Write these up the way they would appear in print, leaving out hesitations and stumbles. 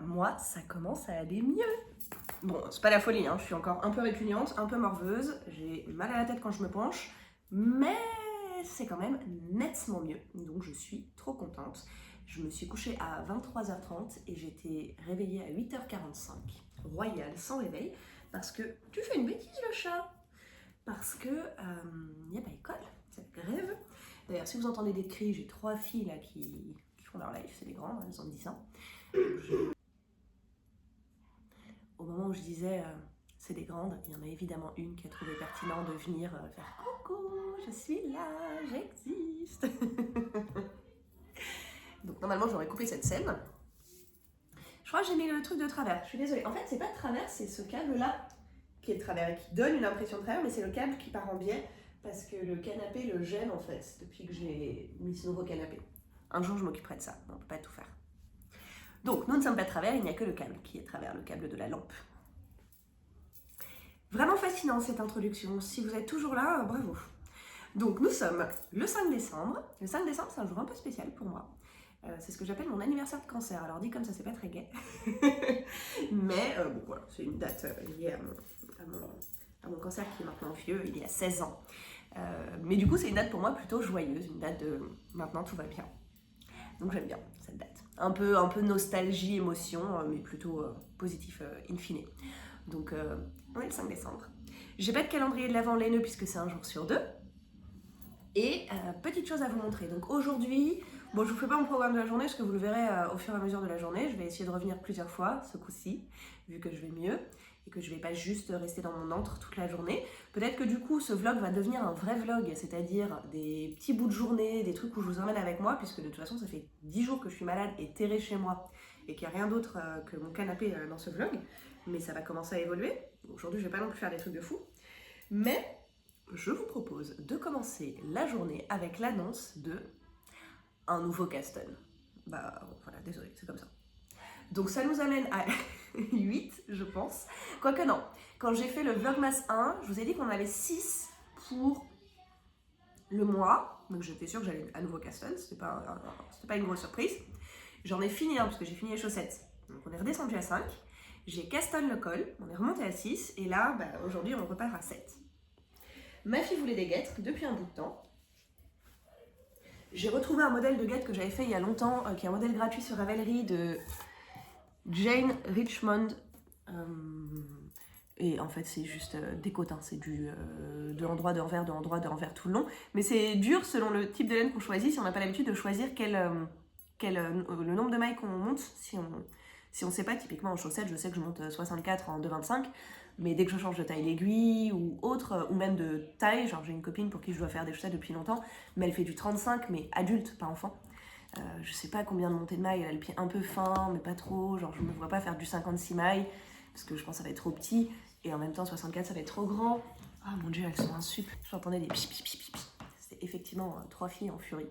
Moi, ça commence à aller mieux. Bon, c'est pas la folie, hein. Je suis encore un peu répugnante, un peu morveuse, j'ai mal à la tête quand je me penche, mais c'est quand même nettement mieux, donc je suis trop contente. Je me suis couchée à 23h30 et j'étais réveillée à 8h45, royale, sans réveil, parce que tu fais une bêtise le chat, parce que n'y a pas école, c'est la grève. D'ailleurs, si vous entendez des cris, j'ai 3 filles là qui font leur live, c'est des grandes, elles ont 10 ans. Au moment où je disais c'est des grandes, il y en a évidemment une qui a trouvé pertinent de venir faire coucou, je suis là, j'existe. Donc normalement j'aurais coupé cette scène. Je crois que j'ai mis le truc de travers, je suis désolée. En fait c'est pas de travers, c'est ce câble là qui est de travers et qui donne une impression de travers, mais c'est le câble qui part en biais parce que le canapé le gêne en fait depuis que j'ai mis ce nouveau canapé. Un jour je m'occuperai de ça, on peut pas tout faire. Donc nous ne sommes pas de travers, il n'y a que le câble qui est de travers, le câble de la lampe. Vraiment fascinant cette introduction, si vous êtes toujours là, bravo. Donc nous sommes le 5 décembre. Le 5 décembre c'est un jour un peu spécial pour moi. C'est ce que j'appelle mon anniversaire de cancer. Alors dit comme ça c'est pas très gai. Mais bon voilà, c'est une date liée à mon cancer qui est maintenant vieux, il y a 16 ans. Mais du coup c'est une date pour moi plutôt joyeuse, une date de maintenant tout va bien. Donc j'aime bien cette date. Un peu nostalgie, émotion, mais plutôt positif in fine. Donc on est le 5 décembre. J'ai pas de calendrier de l'Avent laineux puisque c'est un jour sur 2. Et petite chose à vous montrer. Donc aujourd'hui, bon je vous fais pas mon programme de la journée parce que vous le verrez au fur et à mesure de la journée. Je vais essayer de revenir plusieurs fois ce coup-ci, vu que je vais mieux et que je vais pas juste rester dans mon antre toute la journée. Peut-être que du coup ce vlog va devenir un vrai vlog, c'est-à-dire des petits bouts de journée, des trucs où je vous emmène avec moi, puisque de toute façon ça fait 10 jours que je suis malade et terrée chez moi et qu'il n'y a rien d'autre que mon canapé dans ce vlog. Mais ça va commencer à évoluer. Aujourd'hui je vais pas non plus faire des trucs de fou. Mais je vous propose de commencer la journée avec l'annonce de un nouveau Caston. Bah voilà, désolé, c'est comme ça. Donc ça nous amène à 8, je pense. Quoique non, quand j'ai fait le Vlogmas 1, je vous ai dit qu'on avait 6 pour le mois. Donc j'étais sûre que j'allais à nouveau Caston, c'était pas une grosse surprise. J'en ai fini un parce que j'ai fini les chaussettes. Donc on est redescendu à 5. J'ai Caston le col, on est remonté à 6. Et là, bah, aujourd'hui, on repart à 7. Ma fille voulait des guêtres depuis un bout de temps. J'ai retrouvé un modèle de guêtre que j'avais fait il y a longtemps, qui est un modèle gratuit sur Ravelry de Jane Richmond. Et en fait, c'est juste des côtes, hein. C'est de l'endroit de l'envers, de l'endroit de l'envers tout le long. Mais c'est dur selon le type de laine qu'on choisit, si on n'a pas l'habitude de choisir le nombre de mailles qu'on monte. Si on ne sait pas, typiquement en chaussettes, je sais que je monte 64 en 2,25. Mais dès que je change de taille d'aiguille ou autre, ou même de taille, genre j'ai une copine pour qui je dois faire des chaussettes depuis longtemps, mais elle fait du 35, mais adulte, pas enfant. Je sais pas combien de montées de mailles, elle a le pied un peu fin, mais pas trop, genre je me vois pas faire du 56 mailles, parce que je pense que ça va être trop petit, et en même temps 64 ça va être trop grand. Ah mon dieu, elles sont insup. J'entendais des pip pip pip pip. C'était effectivement 3 filles en furie.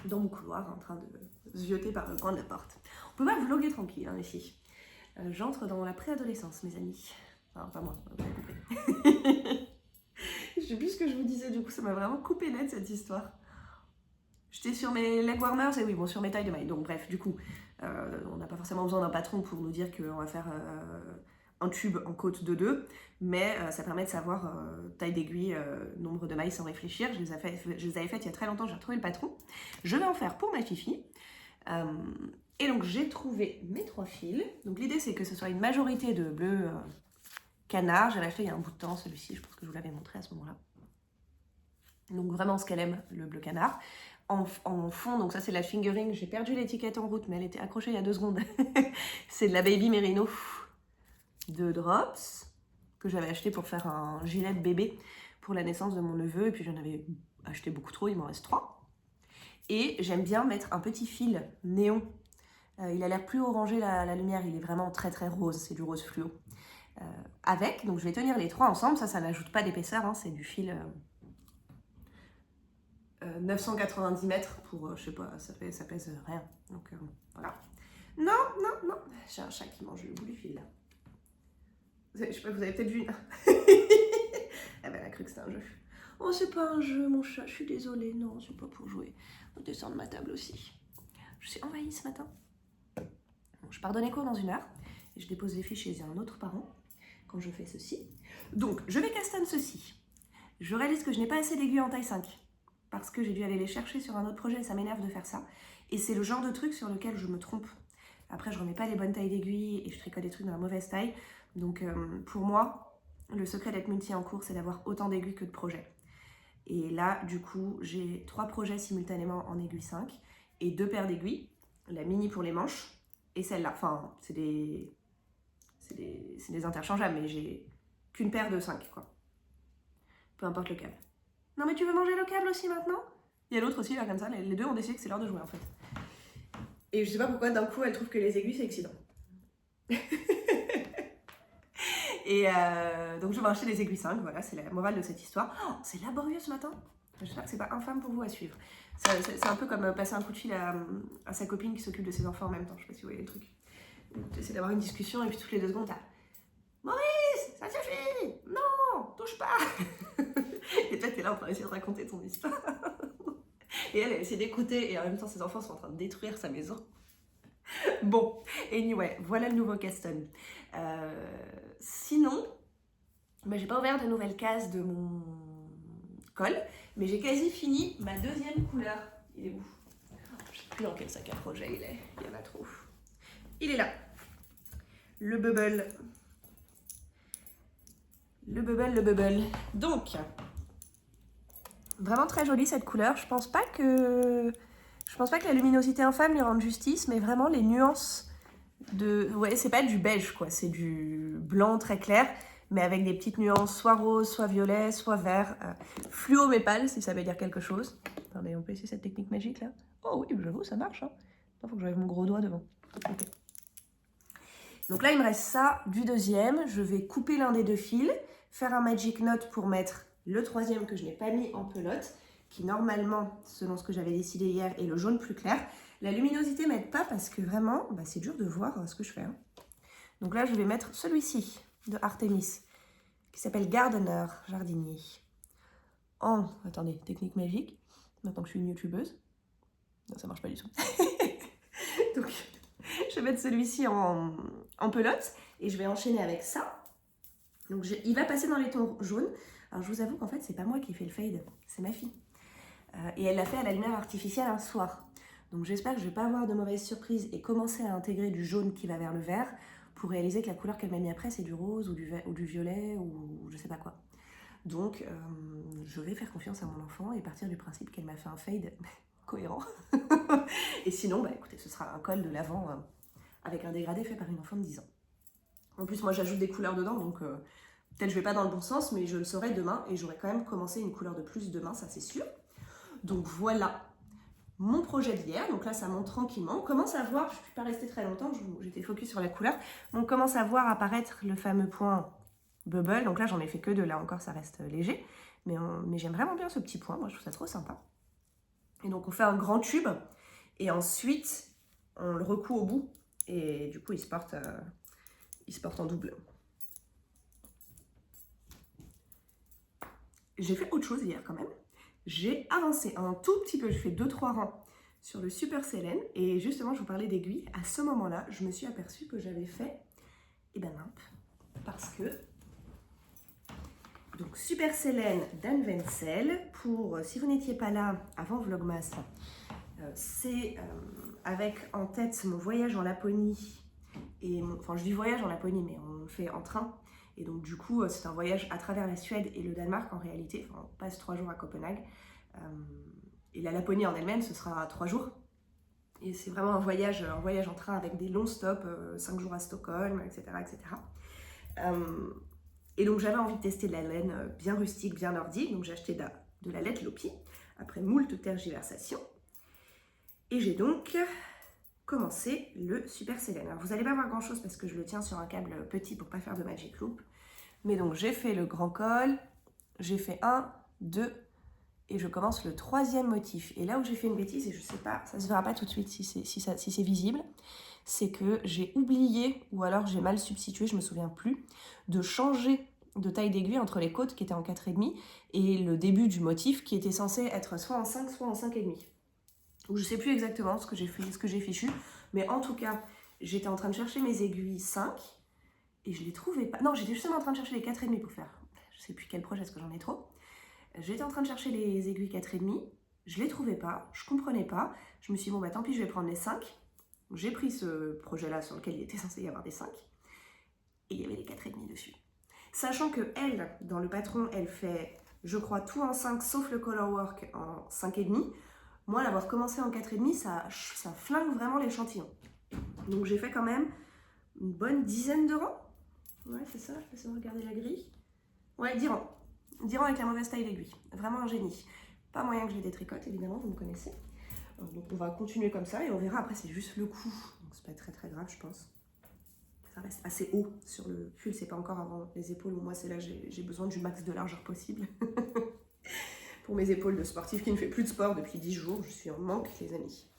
Dans mon couloir, en train de zioter par le coin de la porte. On peut pas vlogger tranquille, hein, les filles. J'entre dans la préadolescence, mes amis. Enfin, pas moi, vous avez compris. Je sais plus ce que je vous disais, du coup, ça m'a vraiment coupé net cette histoire. J'étais sur mes leg warmers et oui, bon, sur mes tailles de mailles. Donc, bref, du coup, on n'a pas forcément besoin d'un patron pour nous dire qu'on va faire un tube en côte de 2, mais ça permet de savoir taille d'aiguille, nombre de mailles sans réfléchir. Je les avais faites il y a très longtemps, j'ai retrouvé le patron. Je vais en faire pour ma fifi. Et donc j'ai trouvé mes 3 fils. Donc l'idée c'est que ce soit une majorité de bleu canard. J'avais acheté il y a un bout de temps celui-ci, je pense que je vous l'avais montré à ce moment-là. Donc vraiment ce qu'elle aime, le bleu canard. En fond, donc ça c'est la fingering, j'ai perdu l'étiquette en route mais elle était accrochée il y a 2 secondes. C'est de la Baby Merino de Drops que j'avais acheté pour faire un gilet de bébé pour la naissance de mon neveu. Et puis j'en avais acheté beaucoup trop, il m'en reste 3. Et j'aime bien mettre un petit fil néon. Il a l'air plus orangé la lumière, il est vraiment très très rose, c'est du rose fluo. Donc je vais tenir les 3 ensemble, ça n'ajoute pas d'épaisseur, hein, c'est du fil 990 mètres pour, je sais pas, ça pèse rien. Donc voilà. Non, non, non, j'ai un chat qui mange le bout du fil là. Je sais pas, vous avez peut-être vu. Elle a cru que c'était un jeu. Oh, c'est pas un jeu, mon chat, je suis désolée, non, c'est pas pour jouer. On descend de ma table aussi. Je suis envahie ce matin. Je pars donner cours dans 1 heure et je dépose les fiches chez un autre parent quand je fais ceci. Donc, je vais castonne ceci. Je réalise que je n'ai pas assez d'aiguilles en taille 5 parce que j'ai dû aller les chercher sur un autre projet et ça m'énerve de faire ça. Et c'est le genre de truc sur lequel je me trompe. Après, je remets pas les bonnes tailles d'aiguilles et je tricote des trucs dans la mauvaise taille. Donc, pour moi, le secret d'être multi en cours, c'est d'avoir autant d'aiguilles que de projets. Et là, du coup, j'ai 3 projets simultanément en aiguille 5 et 2 paires d'aiguilles. La mini pour les manches et celle-là. Enfin, c'est des interchangeables, mais j'ai qu'une paire de 5, quoi. Peu importe le câble. Non mais tu veux manger le câble aussi maintenant? Il y a l'autre aussi là comme ça, les deux ont décidé que c'est l'heure de jouer en fait. Et je sais pas pourquoi d'un coup elle trouve que les aiguilles c'est excitant. Et donc je vais acheter les aiguilles 5, voilà, c'est la morale de cette histoire. Oh, c'est laborieux ce matin. J'espère que c'est pas infâme pour vous à suivre. C'est un peu comme passer un coup de fil à sa copine qui s'occupe de ses enfants en même temps, je sais pas si vous voyez le truc. Tu essaies d'avoir une discussion et puis toutes les 2 secondes t'as Maurice, ça suffit! Non, touche pas! Et toi, t'es là en train d'essayer de raconter ton histoire. Et elle essaie d'écouter et en même temps, ses enfants sont en train de détruire sa maison. Bon, anyway, voilà le nouveau Caston. Sinon, j'ai pas ouvert de nouvelles cases de mon col, mais j'ai quasi fini ma 2e couleur. Il est où? Je sais plus dans quel sac à projet il est. Il y en a trop. Il est là. Le bubble. Le bubble. Donc, vraiment très jolie cette couleur. Je pense pas que la luminosité infâme lui rende justice, mais vraiment les nuances de... Ouais, c'est pas du beige, quoi. C'est du blanc très clair, mais avec des petites nuances soit rose, soit violet, soit vert. Fluo mais pâle, si ça veut dire quelque chose. Attendez, on peut essayer cette technique magique, là? Oh oui, j'avoue, ça marche, hein. Il faut que j'enlève mon gros doigt devant. Okay. Donc là, il me reste ça du 2e. Je vais couper l'un des 2 fils, faire un magic knot pour mettre le 3e que je n'ai pas mis en pelote, qui normalement, selon ce que j'avais décidé hier, est le jaune plus clair. La luminosité ne m'aide pas parce que vraiment, c'est dur de voir ce que je fais. Hein. Donc là, je vais mettre celui-ci de Artemis, qui s'appelle Gardener, jardinier. Attendez, technique magique, maintenant que je suis une youtubeuse. Non, ça marche pas du tout. Donc, je vais mettre celui-ci en pelote et je vais enchaîner avec ça. Donc, il va passer dans les tons jaunes. Alors, je vous avoue qu'en fait, c'est pas moi qui ai fait le fade, c'est ma fille. Et elle l'a fait à la lumière artificielle un soir. Donc, j'espère que je vais pas avoir de mauvaises surprises et commencer à intégrer du jaune qui va vers le vert pour réaliser que la couleur qu'elle m'a mis après, c'est du rose ou du violet ou je sais pas quoi. Donc, je vais faire confiance à mon enfant et partir du principe qu'elle m'a fait un fade cohérent. Et sinon, écoutez, ce sera un col de l'avant avec un dégradé fait par une enfant de 10 ans. En plus, moi, j'ajoute des couleurs dedans, donc peut-être je vais pas dans le bon sens, mais je le saurai demain et j'aurai quand même commencé une couleur de plus demain, ça c'est sûr. Donc voilà mon projet d'hier. Donc là, ça monte tranquillement. On commence à voir, je ne suis pas restée très longtemps, j'étais focus sur la couleur. On commence à voir apparaître le fameux point bubble. Donc là, j'en ai fait que 2, là encore, ça reste léger. Mais j'aime vraiment bien ce petit point, moi je trouve ça trop sympa. Et donc on fait un grand tube et ensuite on le recoue au bout et du coup il se porte en double. J'ai fait autre chose hier quand même. J'ai avancé un tout petit peu, j'ai fait 2-3 rangs sur le Super Sélène et justement je vous parlais d'aiguilles. À ce moment-là, je me suis aperçue que j'avais fait, parce que donc Super Sélène d'Anne Wenzel, pour si vous n'étiez pas là avant Vlogmas, c'est avec en tête mon voyage en Laponie, enfin je dis voyage en Laponie mais on le fait en train, et donc du coup c'est un voyage à travers la Suède et le Danemark en réalité, enfin, on passe 3 jours à Copenhague, et la Laponie en elle-même ce sera 3 jours, et c'est vraiment un voyage en train avec des longs stops, 5 jours à Stockholm, etc. Et donc j'avais envie de tester de la laine bien rustique, bien nordique, donc j'ai acheté de la laine Lopi, après moult tergiversations. Et j'ai donc commencé le Super Sélène. Alors vous n'allez pas voir grand chose parce que je le tiens sur un câble petit pour pas faire de magic loop. Mais donc j'ai fait le grand col, j'ai fait 1, 2 et je commence le 3e motif. Et là où j'ai fait une bêtise, et je sais pas, ça se verra pas tout de suite si c'est visible, c'est que j'ai oublié, ou alors j'ai mal substitué, je me souviens plus, de changer de taille d'aiguille entre les côtes qui étaient en 4,5 et le début du motif qui était censé être soit en 5, soit en 5,5. Je sais plus exactement ce que j'ai fichu, mais en tout cas, j'étais en train de chercher mes aiguilles 5 et je les trouvais pas. Non, j'étais justement en train de chercher les 4,5 pour faire, je sais plus quel projet parce que j'en ai trop. J'étais en train de chercher les aiguilles 4,5, je les trouvais pas, je comprenais pas. Je me suis dit, bon bah tant pis, je vais prendre les 5. J'ai pris ce projet-là sur lequel il était censé y avoir des 5 et il y avait les 4,5 dessus. Sachant que elle, dans le patron, elle fait, je crois, tout en 5 sauf le color work en 5,5. Moi, l'avoir commencé en 4,5, ça flingue vraiment l'échantillon. Donc j'ai fait quand même une bonne dizaine de rangs. Ouais, c'est ça, je vais essayer de regarder la grille. Ouais, 10 rangs. 10 rangs avec la mauvaise taille d'aiguille. Vraiment un génie. Pas moyen que je les détricote, évidemment, vous me connaissez. Donc on va continuer comme ça et on verra. Après, c'est juste le coup. Donc c'est pas très très grave, je pense. Ça reste assez haut sur le pull. C'est pas encore avant les épaules. Moi, c'est là j'ai besoin du max de largeur possible. Pour mes épaules de sportif qui ne fait plus de sport depuis 10 jours. Je suis en manque, les amis.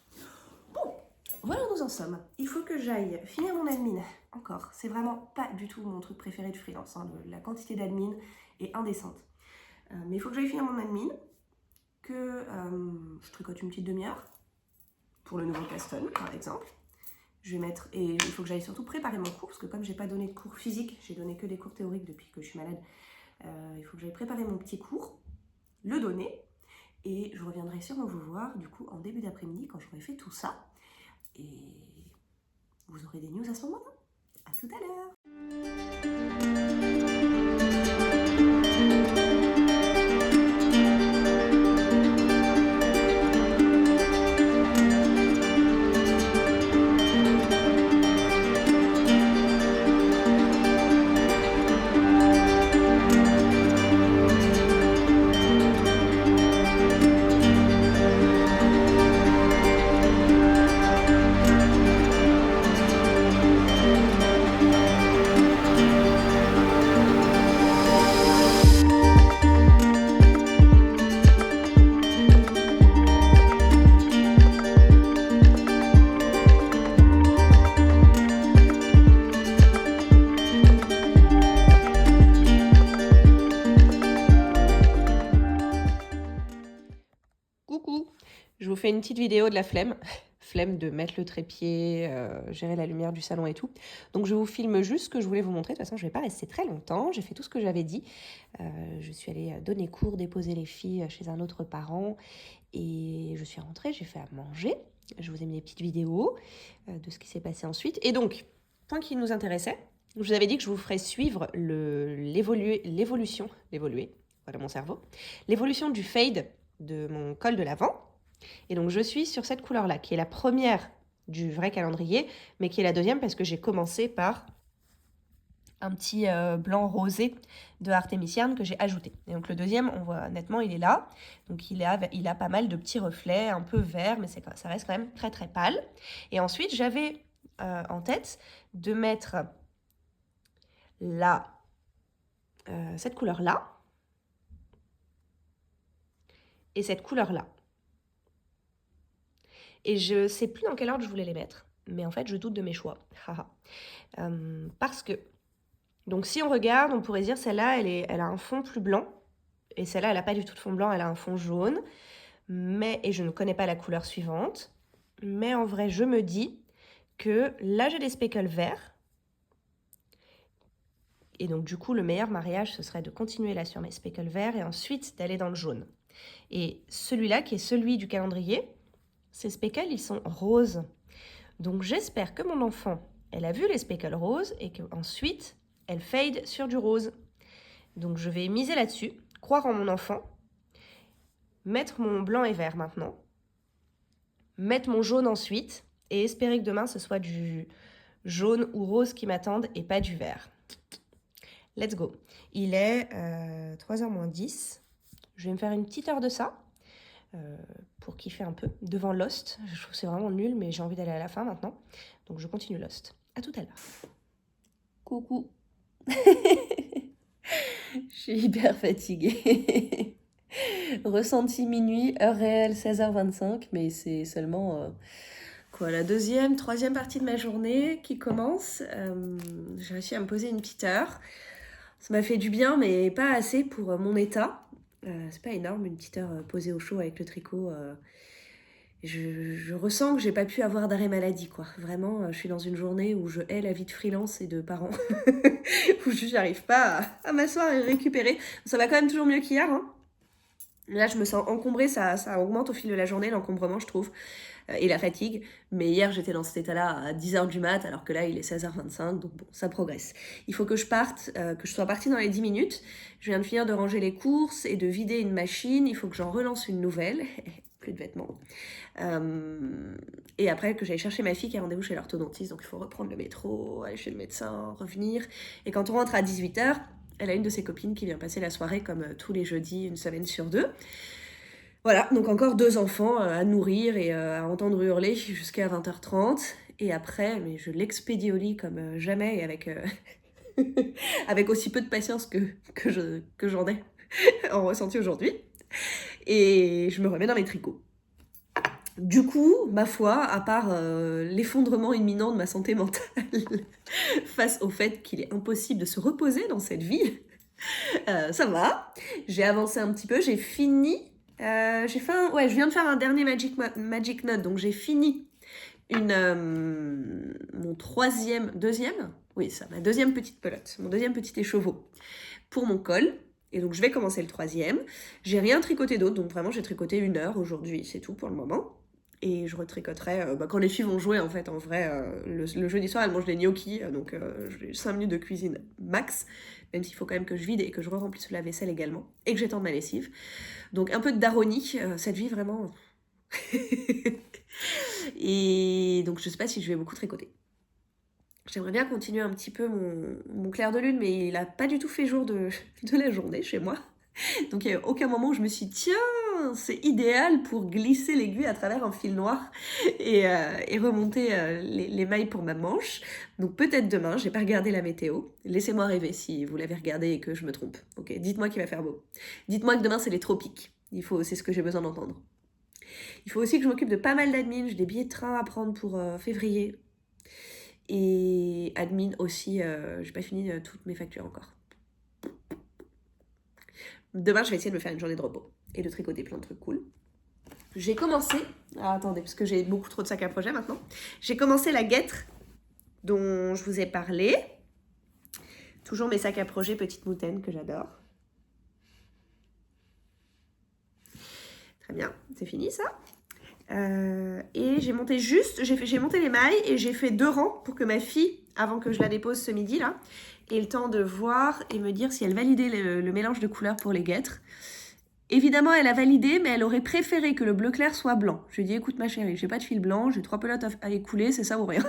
Bon, voilà où nous en sommes. Il faut que j'aille finir mon admin. Encore, c'est vraiment pas du tout mon truc préféré du freelance. Hein. La quantité d'admin est indécente. Mais il faut que j'aille finir mon admin, que je tricote une petite demi-heure pour le nouveau Caston, par exemple. Je vais mettre, et il faut que j'aille surtout préparer mon cours, parce que comme j'ai pas donné de cours physiques, j'ai donné que des cours théoriques depuis que je suis malade, il faut que j'aille préparer mon petit cours, le donner, et je reviendrai sûrement vous voir du coup en début d'après-midi quand j'aurai fait tout ça. Et vous aurez des news à ce moment-là. À tout à l'heure. Coucou, je vous fais une petite vidéo de la flemme. Flemme de mettre le trépied, gérer la lumière du salon et tout. Donc je vous filme juste ce que je voulais vous montrer. De toute façon, je ne vais pas rester très longtemps. J'ai fait tout ce que j'avais dit. Je suis allée donner cours, déposer les filles chez un autre parent. Et je suis rentrée, j'ai fait à manger. Je vous ai mis des petites vidéos de ce qui s'est passé ensuite. Et donc, point qui nous intéressait, je vous avais dit que je vous ferais suivre l'évolution, voilà mon cerveau, l'évolution du fade de mon col de l'avant. Et donc je suis sur cette couleur-là, qui est la première du vrai calendrier, mais qui est la deuxième parce que j'ai commencé par un petit blanc rosé de Artemisian que j'ai ajouté. Et donc le deuxième, on voit nettement, il est là. Donc il a pas mal de petits reflets, un peu verts, mais ça reste quand même très très pâle. Et ensuite, j'avais en tête de mettre cette couleur-là et cette couleur-là. Et je sais plus dans quel ordre je voulais les mettre, mais en fait, je doute de mes choix. Parce que, donc si on regarde, on pourrait dire celle-là, elle a un fond plus blanc, et celle-là, elle n'a pas du tout de fond blanc, elle a un fond jaune, et je ne connais pas la couleur suivante, mais en vrai, je me dis que là, j'ai des speckles verts, et donc du coup, le meilleur mariage, ce serait de continuer là sur mes speckles verts, et ensuite d'aller dans le jaune. Et celui-là, qui est celui du calendrier, ces speckles, ils sont roses. Donc j'espère que mon enfant, elle a vu les speckles roses et qu'ensuite, elle fade sur du rose. Donc je vais miser là-dessus, croire en mon enfant, mettre mon blanc et vert maintenant, mettre mon jaune ensuite et espérer que demain, ce soit du jaune ou rose qui m'attendent et pas du vert. Let's go. Il est 3h moins 10. Je vais me faire une petite heure de ça. Pour kiffer un peu devant Lost. Je trouve que c'est vraiment nul, mais j'ai envie d'aller à la fin maintenant. Donc je continue Lost. À tout à l'heure. Coucou. Je suis hyper fatiguée. Ressenti minuit, heure réelle 16h25, mais c'est seulement la deuxième, troisième partie de ma journée qui commence. J'ai réussi à me poser une petite heure. Ça m'a fait du bien, mais pas assez pour mon état. C'est pas énorme, une petite heure posée au chaud avec le tricot Je ressens que j'ai pas pu avoir d'arrêt maladie, quoi. Vraiment, je suis dans une journée où je hais la vie de freelance et de parents, où je n'arrive pas à m'asseoir et récupérer. Ça va quand même toujours mieux qu'hier, hein. Là, je me sens encombrée, ça augmente au fil de la journée, l'encombrement, je trouve, et la fatigue. Mais hier, j'étais dans cet état-là à 10h du mat, alors que là, il est 16h25, donc bon, ça progresse. Il faut que je parte, que je sois partie dans les 10 minutes. Je viens de finir de ranger les courses et de vider une machine. Il faut que j'en relance une nouvelle. Plus de vêtements. Et après, que j'aille chercher ma fille qui a rendez-vous chez l'orthodontiste, donc il faut reprendre le métro, aller chez le médecin, revenir. Et quand on rentre à 18h, elle a une de ses copines qui vient passer la soirée comme tous les jeudis, une semaine sur deux. Voilà, donc encore 2 enfants à nourrir et à entendre hurler jusqu'à 20h30. Et après, mais je l'expédie au lit comme jamais et avec, avec aussi peu de patience que j'en ai en ressenti aujourd'hui. Et je me remets dans mes tricots. Du coup, ma foi, à part l'effondrement imminent de ma santé mentale face au fait qu'il est impossible de se reposer dans cette vie, ça va. J'ai avancé un petit peu, j'ai fini. Je viens de faire un dernier Magic Note, donc j'ai fini mon ma deuxième petite pelote, mon deuxième petit écheveau pour mon col. Et donc je vais commencer le 3e. J'ai rien tricoté d'autre, donc vraiment j'ai tricoté 1 heure aujourd'hui, c'est tout pour le moment. Et je retricoterai quand les filles vont jouer, en fait, en vrai. Le jeudi soir, elles mangent des gnocchis, donc j'ai 5 minutes de cuisine max, même s'il faut quand même que je vide et que je remplisse la vaisselle également, et que j'étende ma lessive. Donc un peu de daronie, cette vie vraiment... Et donc je sais pas si je vais beaucoup tricoter. J'aimerais bien continuer un petit peu mon clair de lune, mais il a pas du tout fait jour de la journée chez moi. Donc il n'y a aucun moment où je me suis dit, tiens, c'est idéal pour glisser l'aiguille à travers un fil noir et remonter les mailles pour ma manche. Donc peut-être demain, j'ai pas regardé la météo. Laissez-moi rêver si vous l'avez regardé et que je me trompe. Ok, dites-moi qu'il va faire beau. Dites-moi que demain c'est les tropiques. C'est ce que j'ai besoin d'entendre. Il faut aussi que je m'occupe de pas mal d'admin. J'ai des billets de train à prendre pour février. Et admin aussi, j'ai pas fini toutes mes factures encore. Demain, je vais essayer de me faire une journée de repos et de tricoter plein de trucs cool. J'ai commencé... Ah, attendez, parce que j'ai beaucoup trop de sacs à projet maintenant. J'ai commencé la guêtre dont je vous ai parlé. Toujours mes sacs à projet petite moutaine que j'adore. Très bien, c'est fini ça. Et j'ai monté les mailles et j'ai fait 2 rangs pour que ma fille, avant que je la dépose ce midi là, ait le temps de voir et me dire si elle validait le mélange de couleurs pour les guêtres. Évidemment, elle a validé, mais elle aurait préféré que le bleu clair soit blanc. Je lui ai dit, écoute ma chérie, j'ai pas de fil blanc, j'ai 3 pelotes à écouler, c'est ça ou rien.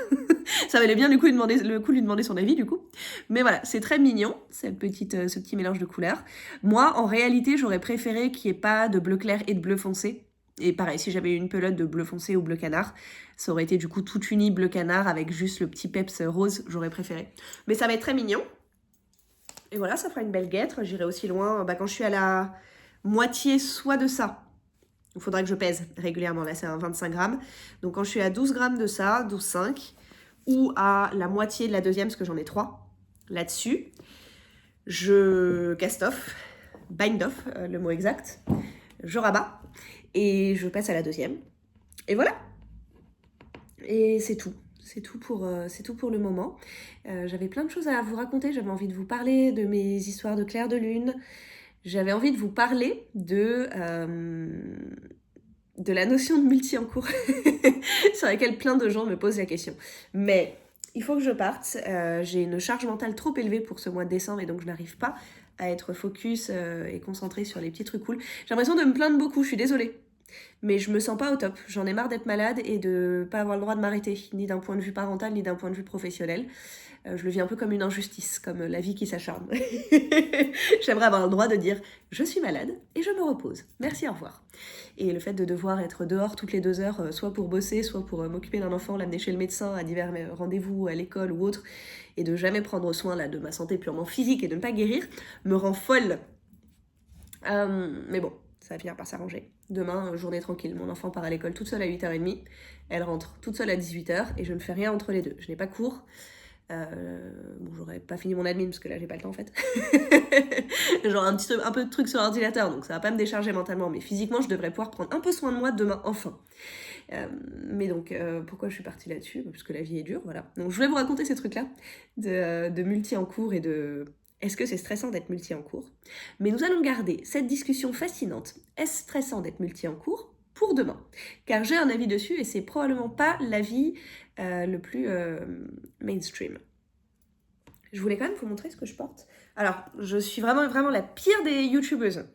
Ça valait bien le coup de lui demander son avis du coup. Mais voilà, c'est très mignon, ce petit mélange de couleurs. Moi, en réalité, j'aurais préféré qu'il n'y ait pas de bleu clair et de bleu foncé. Et pareil, si j'avais eu une pelote de bleu foncé ou bleu canard, ça aurait été du coup tout uni bleu canard avec juste le petit peps rose, j'aurais préféré. Mais ça va être très mignon. Et voilà, ça fera une belle guêtre. J'irai aussi loin quand je suis à la moitié soit de ça. Il faudra que je pèse régulièrement. Là, c'est un 25 grammes. Donc quand je suis à 12 grammes de ça, 12,5, ou à la moitié de la deuxième, parce que j'en ai 3, là-dessus, je cast off, bind off, le mot exact, je rabats, et je passe à la deuxième. Et voilà. Et c'est tout. C'est tout pour le moment. J'avais plein de choses à vous raconter. J'avais envie de vous parler de mes histoires de clair de lune. J'avais envie de vous parler de la notion de multi en cours sur laquelle plein de gens me posent la question. Mais il faut que je parte. J'ai une charge mentale trop élevée pour ce mois de décembre et donc je n'arrive pas à être focus et concentrée sur les petits trucs cool. J'ai l'impression de me plaindre beaucoup, je suis désolée. Mais je me sens pas au top. J'en ai marre d'être malade et de pas avoir le droit de m'arrêter, ni d'un point de vue parental, ni d'un point de vue professionnel. Je le vis un peu comme une injustice, comme la vie qui s'acharne. J'aimerais avoir le droit de dire « je suis malade et je me repose. Merci, au revoir ». Et le fait de devoir être dehors toutes les 2 heures, soit pour bosser, soit pour m'occuper d'un enfant, l'amener chez le médecin à divers rendez-vous, à l'école ou autre, et de jamais prendre soin là, de ma santé purement physique et de ne pas guérir, me rend folle. Mais bon, ça va finir par s'arranger. Demain, journée tranquille. Mon enfant part à l'école toute seule à 8h30. Elle rentre toute seule à 18h et je ne fais rien entre les deux. Je n'ai pas cours. J'aurais pas fini mon admin parce que là, j'ai pas le temps en fait. Genre un peu de trucs sur l'ordinateur, donc ça va pas me décharger mentalement. Mais physiquement, je devrais pouvoir prendre un peu soin de moi demain, enfin. Mais donc, pourquoi je suis partie là-dessus? Parce que la vie est dure, voilà. Donc je voulais vous raconter ces trucs-là de multi en cours et de... Est-ce que c'est stressant d'être multi en cours? Mais nous allons garder cette discussion fascinante. Est-ce stressant d'être multi en cours pour demain? Car j'ai un avis dessus et c'est probablement pas l'avis le plus mainstream. Je voulais quand même vous montrer ce que je porte. Alors, je suis vraiment la pire des youtubeuses.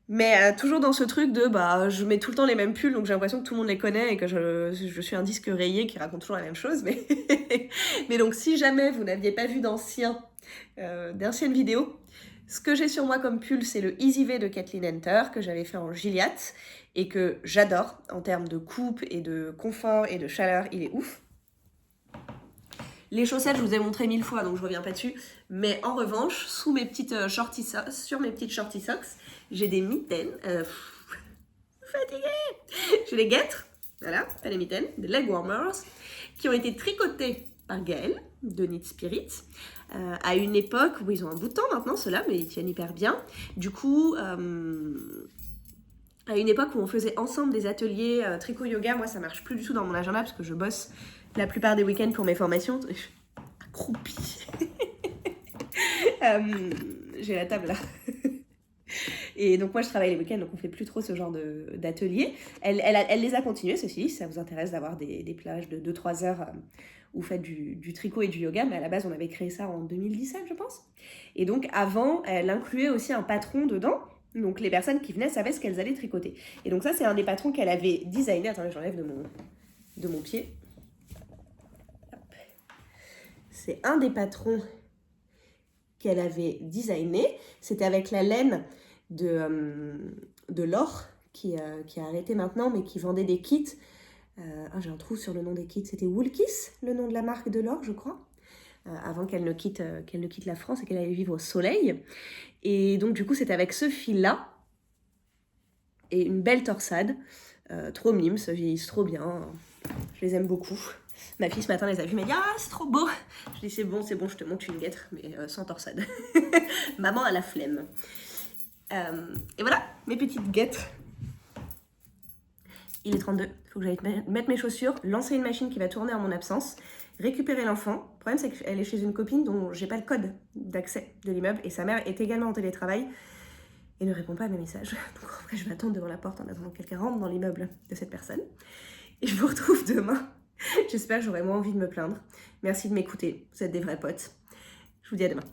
Mais toujours dans ce truc de, je mets tout le temps les mêmes pulls, donc j'ai l'impression que tout le monde les connaît et que je suis un disque rayé qui raconte toujours la même chose. Mais, mais donc, si jamais vous n'aviez pas vu d'anciennes vidéos, ce que j'ai sur moi comme pull, c'est le Easy V de Kathleen Hunter, que j'avais fait en Gilliatt, et que j'adore en termes de coupe et de confort et de chaleur, il est ouf. Les chaussettes, je vous ai montré 1000 fois, donc je reviens pas dessus. Mais en revanche, sur mes petites shorty socks, j'ai des mitaines. Fatiguée. J'ai des guêtres, voilà, pas des mitaines, des leg warmers, qui ont été tricotées par Gaëlle, de Knit Spirit, à une époque où ils ont un bout de temps maintenant, ceux-là, mais ils tiennent hyper bien. Du coup, à une époque où on faisait ensemble des ateliers tricot yoga, moi ça marche plus du tout dans mon agenda parce que je bosse la plupart des week-ends pour mes formations. Je suis accroupie. J'ai la table là. Et donc moi je travaille les week-ends, donc on fait plus trop ce genre d'atelier. Elle les a continués, ceci dit, si ça vous intéresse d'avoir des plages de 2-3 heures où vous faites du tricot et du yoga, mais à la base on avait créé ça en 2017 je pense. Et donc avant, elle incluait aussi un patron dedans. Donc les personnes qui venaient savaient ce qu'elles allaient tricoter. Et donc ça c'est un des patrons qu'elle avait designé. Attendez, j'enlève de mon pied. C'est un des patrons qu'elle avait designé. C'était avec la laine de l'or qui a arrêté maintenant, mais qui vendait des kits. J'ai un trou sur le nom des kits. C'était Woolkiss, le nom de la marque de l'or, je crois. Avant qu'elle ne quitte la France et qu'elle aille vivre au soleil. Et donc du coup c'était avec ce fil-là et une belle torsade. Trop mimes, ça vieillissent trop bien. Je les aime beaucoup. Ma fille ce matin les a vus, m'a dit « Ah, c'est trop beau !» Je dis « C'est bon, je te montre une guêtre, mais sans torsade. » Maman a la flemme. Et voilà, mes petites guêtres. Il est 32, il faut que j'aille mettre mes chaussures, lancer une machine qui va tourner en mon absence, récupérer l'enfant. Le problème, c'est qu'elle est chez une copine dont j'ai pas le code d'accès de l'immeuble et sa mère est également en télétravail et ne répond pas à mes messages. Donc après, je vais attendre devant la porte en attendant que quelqu'un rentre dans l'immeuble de cette personne. Et je vous retrouve demain. J'espère que j'aurai moins envie de me plaindre. Merci de m'écouter, vous êtes des vrais potes. Je vous dis à demain.